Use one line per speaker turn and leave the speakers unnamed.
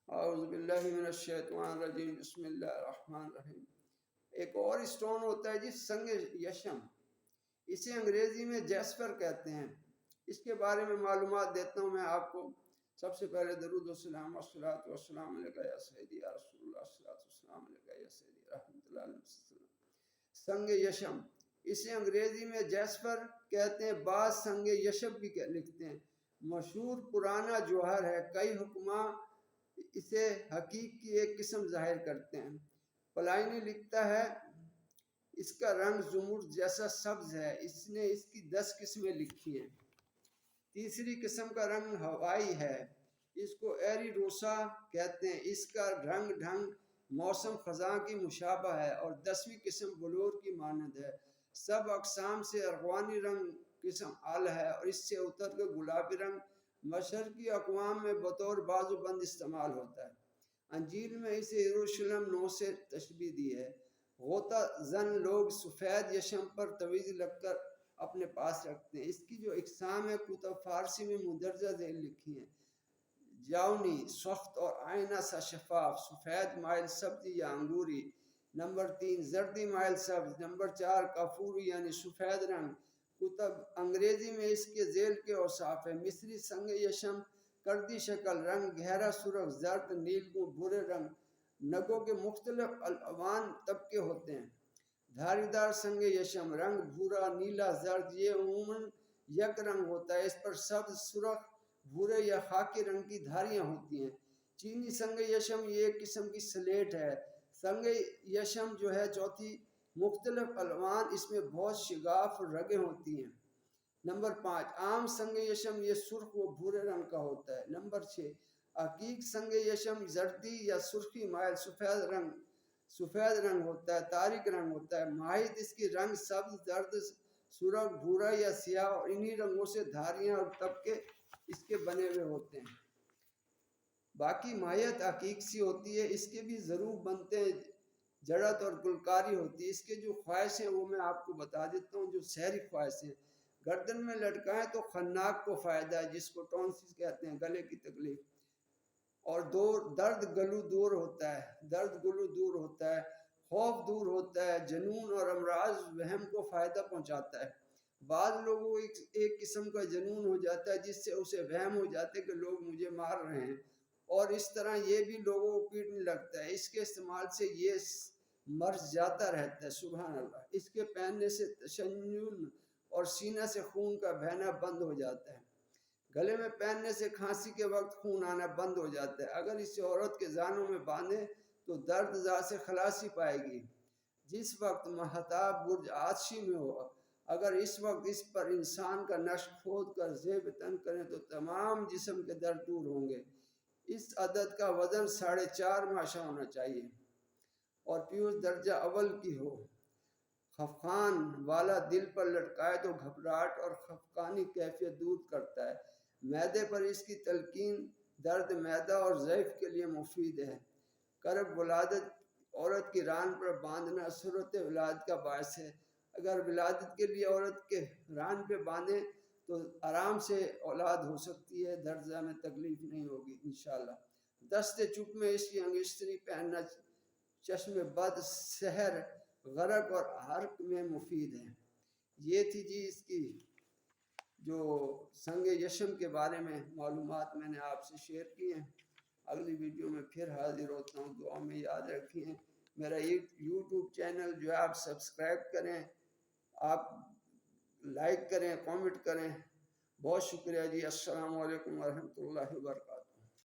اعوذ باللہ من الشیطان الرجیم، بسم اللہ الرحمن الرحیم۔ ایک اور اسٹون ہوتا ہے جی سنگ یشم، اسے انگریزی میں جیسپر کہتے ہیں۔ اس کے بارے میں معلومات دیتا ہوں میں آپ کو۔ سب سے پہلے درود و سلام والصلاۃ والسلام علیکہ یا سیدی یا رسول اللہ، الصلاۃ والسلام علیکہ یا سیدی رحمۃ اللہ علیہ وسلم۔ سنگ یشم، اسے انگریزی میں جیسپر کہتے ہیں، بعض سنگ یشب بھی لکھتے ہیں۔ مشہور پرانا جوہر ہے، کئی حکماں اسے حقیق کی ایک قسم ظاہر کرتے ہیں۔ پلائنی لکھتا ہے اس کا رنگ زمرد جیسا سبز ہے، اس نے اس کی 10 قسمیں لکھی ہیں۔ تیسری قسم کا رنگ ہوائی ہے، اس کو ایری روسا کہتے ہیں، اس کا رنگ ڈھنگ موسم خزاں کی مشابہ ہے۔ اور 10ویں قسم بلور کی مانند ہے۔ سب اقسام سے ارغوانی رنگ قسم ال ہے اور اس سے اتر کے گلابی رنگ مشرقی اقوام میں بطور بازو بند استعمال ہوتا ہے۔ انجیل میں اسے یروشلم 9 سے تشبیہ دی ہے۔ غوطہ زن لوگ سفید یشم پر تویز لگ کر اپنے پاس رکھتے ہیں۔ اس کی جو اقسام ہے کتب فارسی میں مندرجہ ذیل لکھی ہیں۔ جاؤنی، سخت اور آئینہ سا شفاف، سفید مائل سبزی یا انگوری۔ نمبر 3 زردی مائل سبز۔ نمبر 4 کافوری یعنی سفید رنگ۔ کتب انگریزی میں اس کے ذیل کے اوصاف ہے۔ مصری سنگ یشم کردی شکل، رنگ گہرا سرخ، زرد، نیلگون، بھورے رنگ۔ نگوں کے مختلف الوان طبقے ہوتے ہیں۔ دھاری دار سنگ یشم، رنگ بھورا، نیلا، زرد، یہ عموماً یک رنگ ہوتا ہے۔ اس پر سبز، سرخ، بھورے یا خاکی رنگ کی دھاریاں ہوتی ہیں۔ چینی سنگ یشم یہ ایک قسم کی سلیٹ ہے۔ سنگ یشم جو ہے چوتھی، مختلف الوان، اس میں بہت شگاف رگیں ہوتی ہیں۔ نمبر 5 عام سنگ یشم، یہ سرخ و بھورے رنگ کا ہوتا ہے۔ نمبر 6 عقیق سنگ یشم، زردی یا سرخی مائل سفید رنگ ہوتا ہے، تاریک رنگ ہوتا ہے۔ ماہیت اس کی رنگ سبز، زرد، سرخ، بھورا یا سیاہ، اور انہی رنگوں سے دھاریاں اور طبقے اس کے بنے ہوئے ہوتے ہیں۔ باقی ماہیت عقیق سی ہوتی ہے، اس کے بھی ضروب بنتے ہیں، جڑت اور گلکاری ہوتی ہے۔ اس کے جو خواہش ہیں وہ میں آپ کو بتا دیتا ہوں، جو سحری خواہش ہیں۔ گردن میں لٹکائیں تو خناق کو فائدہ ہے، جس کو ٹونسس کہتے ہیں، گلے کی تکلیف، اور درد گلو دور ہوتا ہے، خوف دور ہوتا ہے، جنون اور امراض وہم کو فائدہ پہنچاتا ہے۔ بعض لوگوں کو ایک قسم کا جنون ہو جاتا ہے جس سے اسے وہم ہو جاتا ہے کہ لوگ مجھے مار رہے ہیں، اور اس طرح یہ بھی لوگوں کو پیٹنے لگتا ہے۔ اس کے استعمال سے یہ مرض جاتا رہتا ہے، سبحان اللہ۔ اس کے پہننے سے تشنج اور سینہ سے خون کا بہنا بند ہو جاتا ہے۔ گلے میں پہننے سے کھانسی کے وقت خون آنا بند ہو جاتا ہے۔ اگر اسے عورت کے زانوں میں باندھے تو درد زا سے خلاصی پائے گی۔ جس وقت مہتاب برج آتشی میں ہو، اگر اس وقت اس پر انسان کا نشق کھود کر زیب تن کریں تو تمام جسم کے درد دور ہوں گے۔ اس عدد کا وزن 4.5 ماشا ہونا چاہیے اور پیوس درجہ اول کی ہو۔ خفقان والا دل پر لٹکائے تو گھبراہٹ اور خفقانی کیفیت دور کرتا ہے۔ معدے پر اس کی تلقین درد معدہ اور ضعف کے لیے مفید ہے۔ کرب ولادت عورت کی ران پر باندھنا سرعت ولادت کا باعث ہے۔ اگر ولادت کے لیے عورت کے ران پہ باندھیں تو آرام سے اولاد ہو سکتی ہے، درزہ میں تکلیف نہیں ہوگی انشاءاللہ۔ دست چپ میں اس کی انگشتری پہننا چشم بد، سحر، غرق اور حرق میں مفید ہے۔ یہ تھی جی اس کی جو سنگ یشم کے بارے میں معلومات میں نے آپ سے شیئر کی ہیں۔ اگلی ویڈیو میں پھر حاضر ہوتا ہوں، دعا میں یاد رکھیں۔ میرا یوٹیوب چینل جو ہے آپ سبسکرائب کریں، آپ لائک کریں، کامنٹ کریں۔ بہت شکریہ جی۔ السلام علیکم ورحمۃ اللہ وبرکاتہ۔